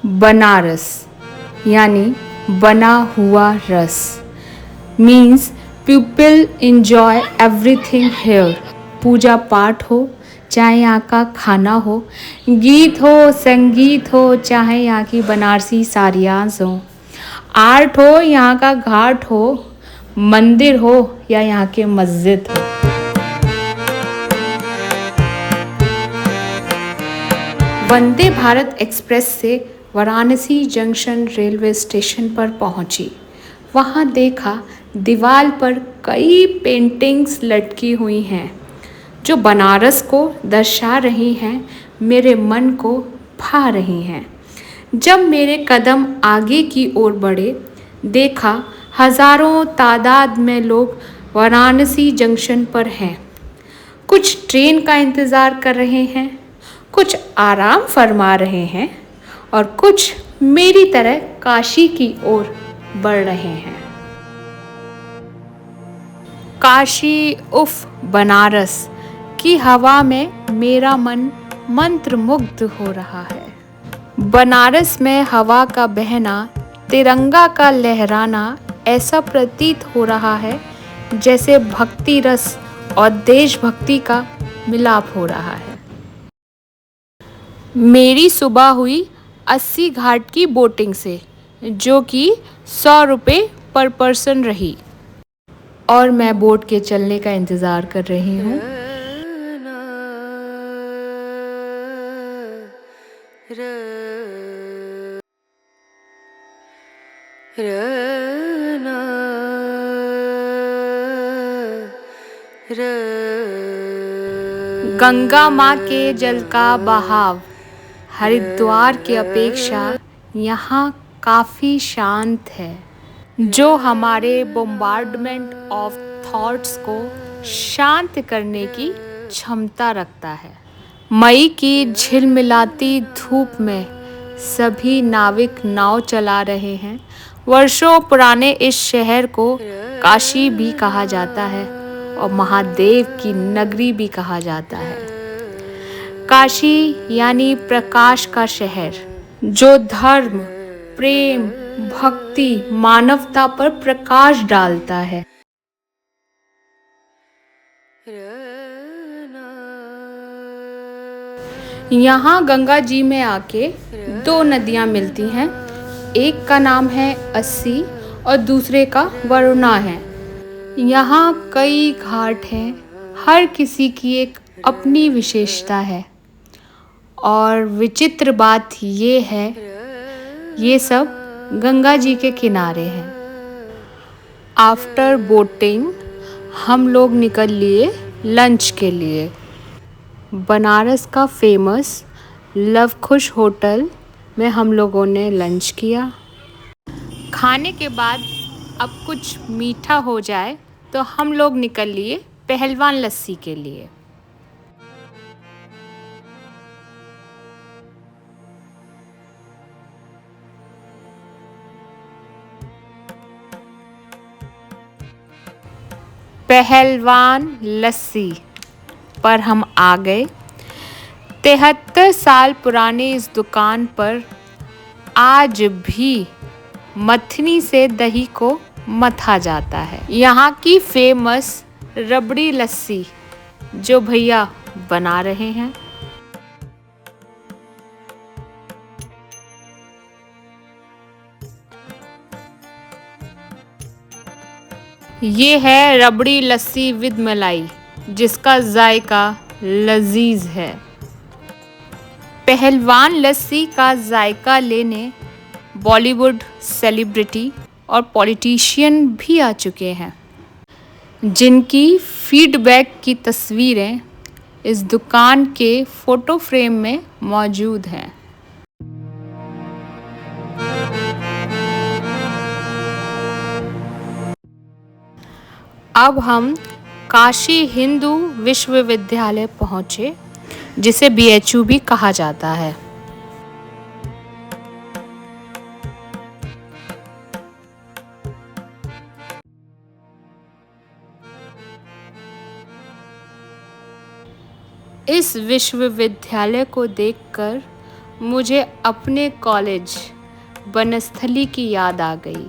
बनारस यानी बना हुआ रस means people enjoy everything here। पूजा पाठ हो चाहे यहाँ का खाना हो, गीत हो संगीत हो चाहे यहाँ की बनारसी साड़ियाँ हो, आर्ट हो यहाँ का घाट हो, मंदिर हो या यहाँ के मस्जिद हो। वंदे भारत एक्सप्रेस से वाराणसी जंक्शन रेलवे स्टेशन पर पहुंची। वहां देखा दीवार पर कई पेंटिंग्स लटकी हुई हैं जो बनारस को दर्शा रही हैं, मेरे मन को भा रही हैं। जब मेरे कदम आगे की ओर बढ़े, देखा हजारों तादाद में लोग वाराणसी जंक्शन पर हैं। कुछ ट्रेन का इंतज़ार कर रहे हैं, कुछ आराम फरमा रहे हैं और कुछ मेरी तरह काशी की ओर बढ़ रहे हैं। काशी उफ बनारस की हवा में मेरा मन मंत्रमुग्ध हो रहा है। बनारस में हवा का बहना, तिरंगा का लहराना ऐसा प्रतीत हो रहा है जैसे भक्ति रस और देशभक्ति का मिलाप हो रहा है। मेरी सुबह हुई 80 घाट की बोटिंग से, जो कि 100 रुपये पर पर्सन रही, और मैं बोट के चलने का इंतज़ार कर रही हूँ। गंगा माँ के जल का बहाव हरिद्वार की अपेक्षा यहाँ काफ़ी शांत है, जो हमारे बॉम्बार्डमेंट ऑफ थॉट्स को शांत करने की क्षमता रखता है। मई की झिलमिलाती धूप में सभी नाविक नाव चला रहे हैं। वर्षों पुराने इस शहर को काशी भी कहा जाता है और महादेव की नगरी भी कहा जाता है। काशी यानी प्रकाश का शहर, जो धर्म, प्रेम, भक्ति, मानवता पर प्रकाश डालता है। यहाँ गंगा जी में आके 2 नदियाँ मिलती हैं। एक का नाम है अस्सी और दूसरे का वरुणा है। यहाँ कई घाट हैं, हर किसी की एक अपनी विशेषता है और विचित्र बात ये है, ये सब गंगा जी के किनारे हैं। आफ्टर बोटिंग हम लोग निकल लिए लंच के लिए। बनारस का फेमस लव कुश होटल में हम लोगों ने लंच किया। खाने के बाद अब कुछ मीठा हो जाए तो हम लोग निकल लिए पहलवान लस्सी के लिए। पहलवान लस्सी पर हम आ गए। 73 साल पुरानी इस दुकान पर आज भी मथनी से दही को मथा जाता है। यहाँ की फेमस रबड़ी लस्सी जो भैया बना रहे हैं। ये है रबड़ी लस्सी विद मलाई, जिसका जायका लजीज है। पहलवान लस्सी का जायका लेने बॉलीवुड सेलिब्रिटी और पॉलिटिशियन भी आ चुके हैं, जिनकी फीडबैक की तस्वीरें इस दुकान के फोटो फ्रेम में मौजूद हैं। अब हम काशी हिंदू विश्वविद्यालय पहुँचे, जिसे BHU भी कहा जाता है। इस विश्वविद्यालय को देखकर मुझे अपने कॉलेज बनस्थली की याद आ गई,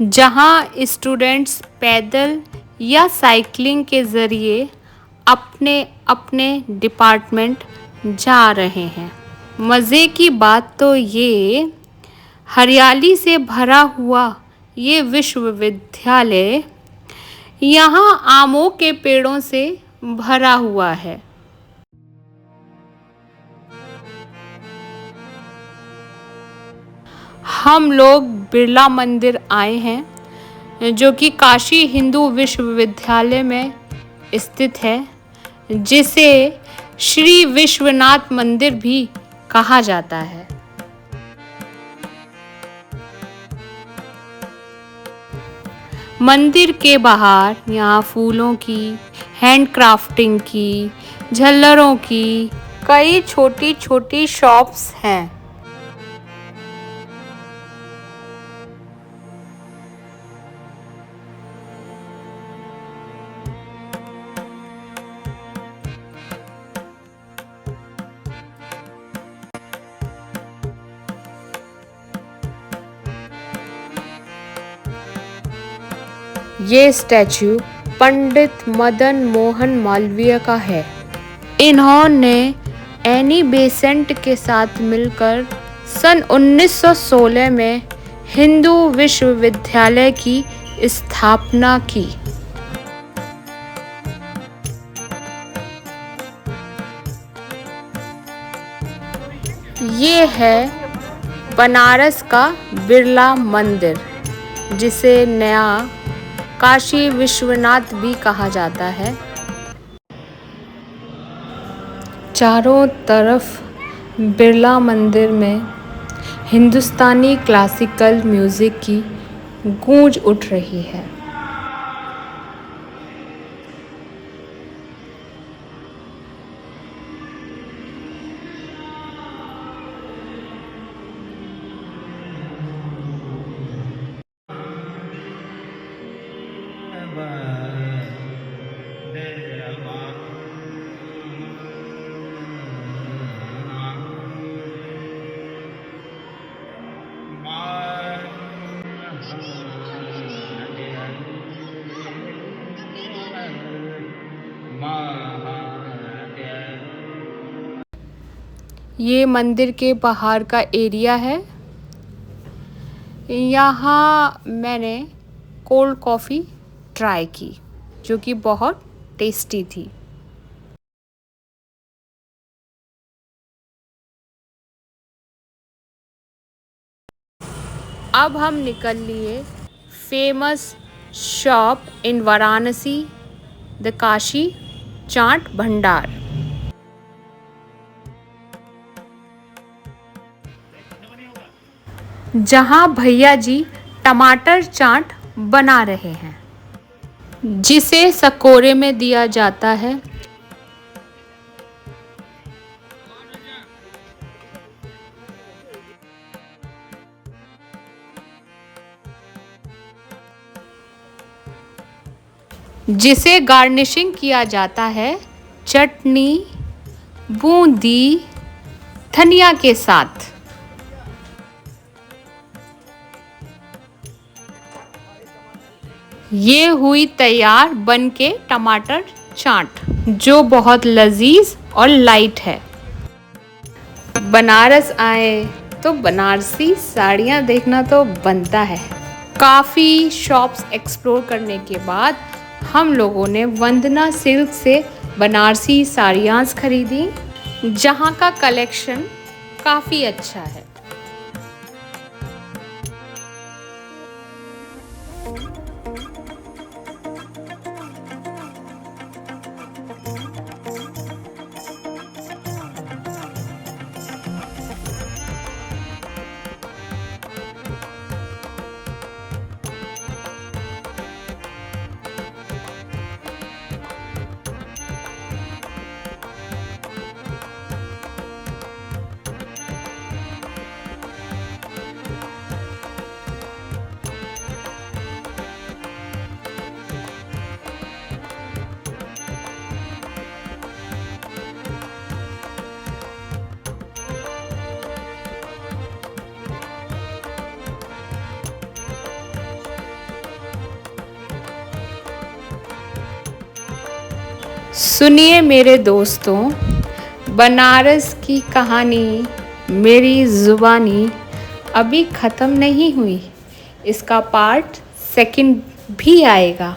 जहाँ स्टूडेंट्स पैदल या साइकिलिंग के ज़रिए अपने अपने डिपार्टमेंट जा रहे हैं। मज़े की बात तो ये, हरियाली से भरा हुआ ये विश्वविद्यालय यहाँ आमों के पेड़ों से भरा हुआ है। हम लोग बिरला मंदिर आए हैं, जो कि काशी हिंदू विश्वविद्यालय में स्थित है, जिसे श्री विश्वनाथ मंदिर भी कहा जाता है। मंदिर के बाहर यहाँ फूलों की, हैंडक्राफ्टिंग की, झल्लरों की कई छोटी छोटी शॉप्स हैं। ये स्टैच्यू पंडित मदन मोहन मालवीय का है। इन्होंने एनी बेसेंट के साथ मिलकर सन 1916 में हिंदू विश्वविद्यालय की स्थापना की। ये है बनारस का बिरला मंदिर, जिसे नया काशी विश्वनाथ भी कहा जाता है। चारों तरफ बिरला मंदिर में हिंदुस्तानी क्लासिकल म्यूज़िक की गूंज उठ रही है। ये मंदिर के बाहर का एरिया है। यहाँ मैंने कोल्ड कॉफ़ी ट्राई की, जो कि बहुत टेस्टी थी। अब हम निकल लिए famous shop in Varanasi, the Kashi chaat Bhandar. जहाँ भैया जी टमाटर चाट बना रहे हैं, जिसे सकोरे में दिया जाता है। जिसे गार्निशिंग किया जाता है चटनी, बूंदी, धनिया के साथ। ये हुई तैयार बनके टमाटर चाट, जो बहुत लजीज और लाइट है। बनारस आए तो बनारसी साड़ियाँ देखना तो बनता है। काफ़ी शॉप्स एक्सप्लोर करने के बाद हम लोगों ने वंदना सिल्क से बनारसी साड़ियाँ खरीदी, जहाँ का कलेक्शन काफ़ी अच्छा है। सुनिए मेरे दोस्तों, बनारस की कहानी मेरी ज़ुबानी अभी ख़त्म नहीं हुई। इसका पार्ट सेकंड भी आएगा।